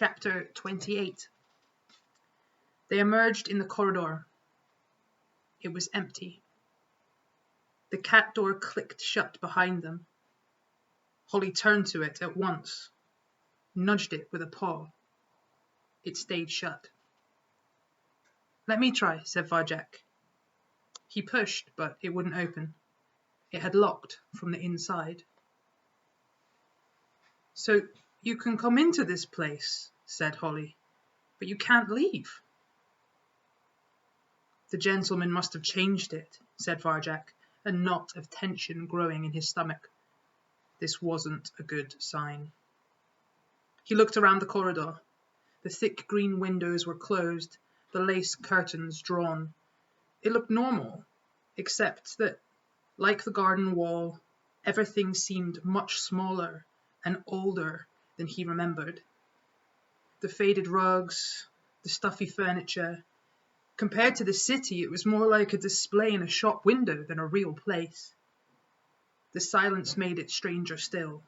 Chapter 28. They emerged in the corridor. It was empty. The cat door clicked shut behind them. Holly turned to it at once, nudged it with a paw. It stayed shut. "Let me try," said Varjak. He pushed, but it wouldn't open. It had locked from the inside. "So you can come into this place," said Holly, "but you can't leave." "The gentleman must have changed it," said Varjak, a knot of tension growing in his stomach. This wasn't a good sign. He looked around the corridor. The thick green windows were closed, the lace curtains drawn. It looked normal, except that, like the garden wall, everything seemed much smaller and older than he remembered. The faded rugs, the stuffy furniture. Compared to the city, it was more like a display in a shop window than a real place. The silence made it stranger still.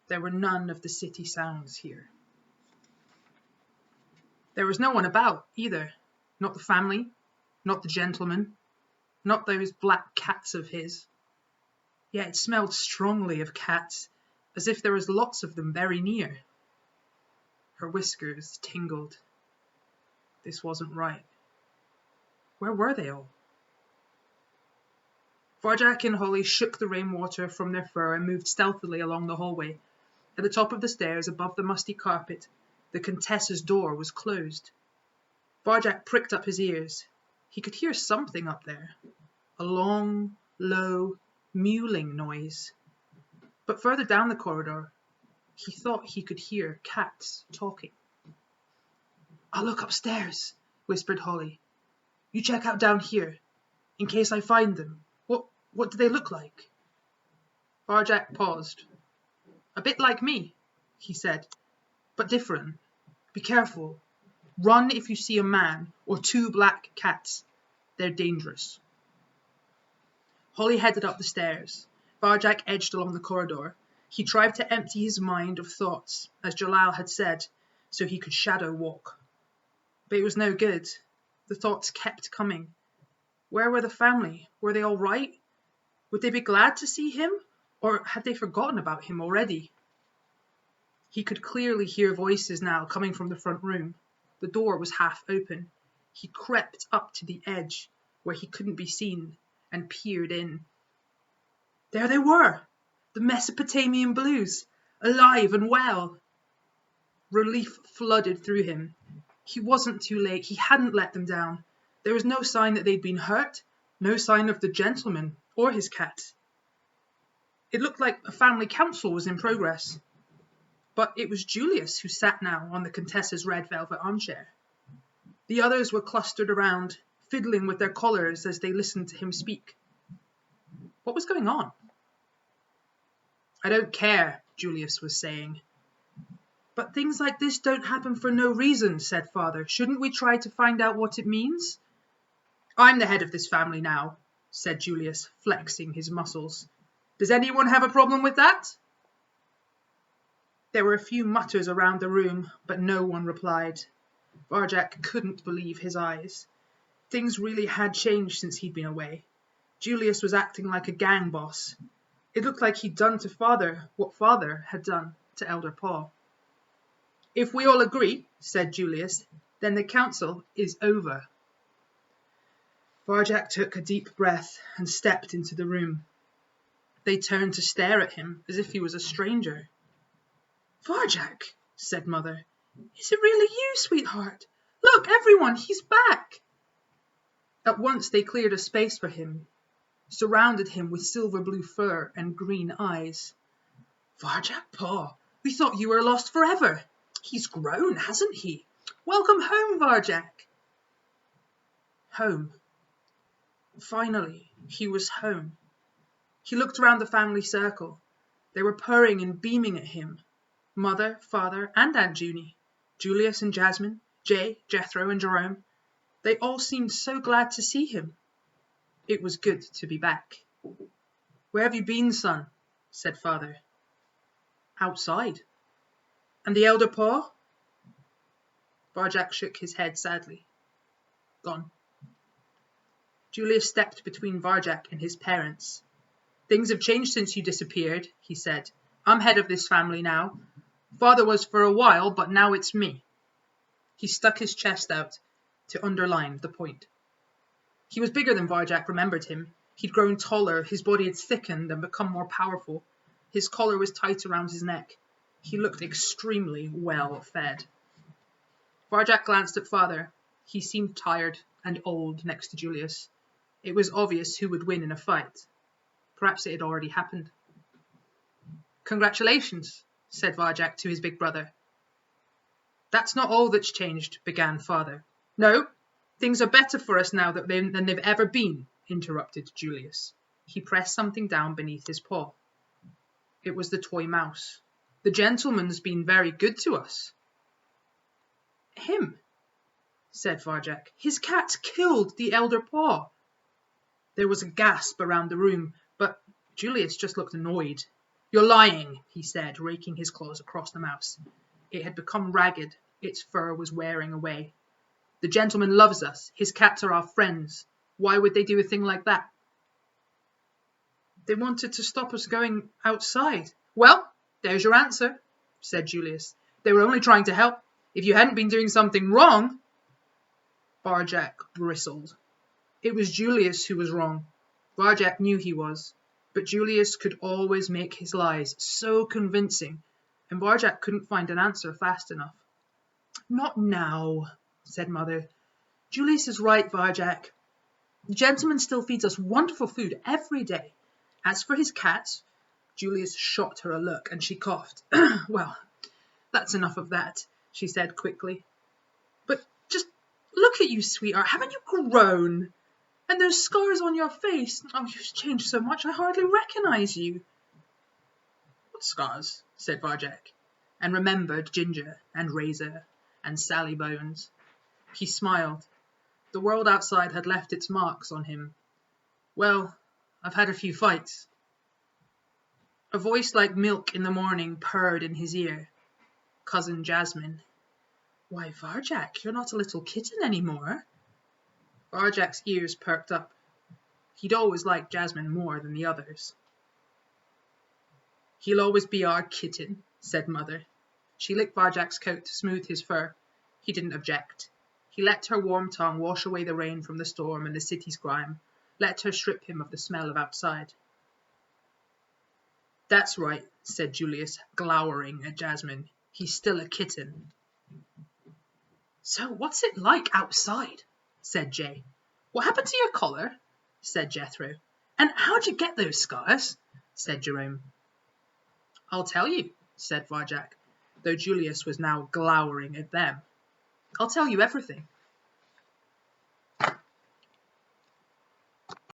There were none of the city sounds here. There was no one about, either. Not the family, not the gentleman, not those black cats of his. Yet it smelled strongly of cats, as if there was lots of them very near. Her whiskers tingled. This wasn't right. Where were they all? Varjak and Holly shook the rainwater from their fur and moved stealthily along the hallway. At the top of the stairs, above the musty carpet, the Contessa's door was closed. Varjak pricked up his ears. He could hear something up there. A long, low, mewling noise. But further down the corridor, he thought he could hear cats talking. "I'll look upstairs," whispered Holly. "You check out down here, in case I find them. What do they look like?" Varjak paused. "A bit like me," he said, "but different. Be careful. Run if you see a man or two black cats. They're dangerous." Holly headed up the stairs. Varjak edged along the corridor. He tried to empty his mind of thoughts, as Jalal had said, so he could shadow walk. But it was no good. The thoughts kept coming. Where were the family? Were they all right? Would they be glad to see him? Or had they forgotten about him already? He could clearly hear voices now coming from the front room. The door was half open. He crept up to the edge, where he couldn't be seen, and peered in. There they were! The Mesopotamian Blues, alive and well! Relief flooded through him. He wasn't too late. He hadn't let them down. There was no sign that they'd been hurt, no sign of the gentleman or his cat. It looked like a family council was in progress. But it was Julius who sat now on the Contessa's red velvet armchair. The others were clustered around, fiddling with their collars as they listened to him speak. What was going on? "I don't care," Julius was saying. "But things like this don't happen for no reason," said Father. "Shouldn't we try to find out what it means?" "I'm the head of this family now," said Julius, flexing his muscles. "Does anyone have a problem with that?" There were a few mutters around the room, but no one replied. Varjak couldn't believe his eyes. Things really had changed since he'd been away. Julius was acting like a gang boss. It looked like he'd done to Father what Father had done to Elder Paw. "If we all agree," said Julius, "then the council is over." Varjak took a deep breath and stepped into the room. They turned to stare at him as if he was a stranger. "Varjak," said Mother, "is it really you, sweetheart? Look, everyone, he's back!" At once they cleared a space for him, surrounded him with silver blue fur and green eyes. "Varjak Paw, we thought you were lost forever. He's grown, hasn't he? Welcome home, Varjak." Home. Finally, he was home. He looked around the family circle. They were purring and beaming at him. Mother, Father, and Aunt Junie, Julius and Jasmine, Jay, Jethro, and Jerome. They all seemed so glad to see him. It was good to be back. "Where have you been, son?" said Father. "Outside." "And the Elder Paw?" Varjak shook his head sadly. Gone. Julius stepped between Varjak and his parents. Things have changed since you disappeared, he said. I'm head of this family now. Father was for a while, but now it's me. He stuck his chest out to underline the point. He was bigger than Varjak remembered him. He'd grown taller, his body had thickened and become more powerful. His collar was tight around his neck. He looked extremely well fed. Varjak glanced at Father. He seemed tired and old next to Julius. It was obvious who would win in a fight. Perhaps it had already happened. Congratulations, said Varjak to his big brother. That's not all that's changed, began Father. No, things are better for us now than they've ever been, interrupted Julius. He pressed something down beneath his paw. It was the toy mouse. The gentleman's been very good to us. Him, said Varjak. His cat killed the elder paw. There was a gasp around the room, but Julius just looked annoyed. You're lying, he said, raking his claws across the mouse. It had become ragged. Its fur was wearing away. The gentleman loves us. His cats are our friends. Why would they do a thing like that? They wanted to stop us going outside. Well, there's your answer, said Julius. They were only trying to help. If you hadn't been doing something wrong... Varjak bristled. It was Julius who was wrong. Varjak knew he was, but Julius could always make his lies so convincing, and Varjak couldn't find an answer fast enough. Not now, said Mother. Julius is right, Varjak. The gentleman still feeds us wonderful food every day. As for his cats, Julius shot her a look, and she coughed. Well, that's enough of that, she said quickly. But just look at you, sweetheart. Haven't you grown? And those scars on your face. Oh, you've changed so much, I hardly recognize you. What scars? Said Varjak, and remembered Ginger and Razor and Sally Bones. He smiled. The world outside had left its marks on him. Well, I've had a few fights. A voice like milk in the morning purred in his ear. Cousin Jasmine. Why, Varjak, you're not a little kitten anymore. Varjak's ears perked up. He'd always liked Jasmine more than the others. He'll always be our kitten, said Mother. She licked Varjak's coat to smooth his fur. He didn't object. He let her warm tongue wash away the rain from the storm and the city's grime, let her strip him of the smell of outside. That's right, said Julius, glowering at Jasmine. He's still a kitten. So what's it like outside? Said Jay. What happened to your collar? Said Jethro. And how'd you get those scars? Said Jerome. I'll tell you, said Varjak, though Julius was now glowering at them. I'll tell you everything.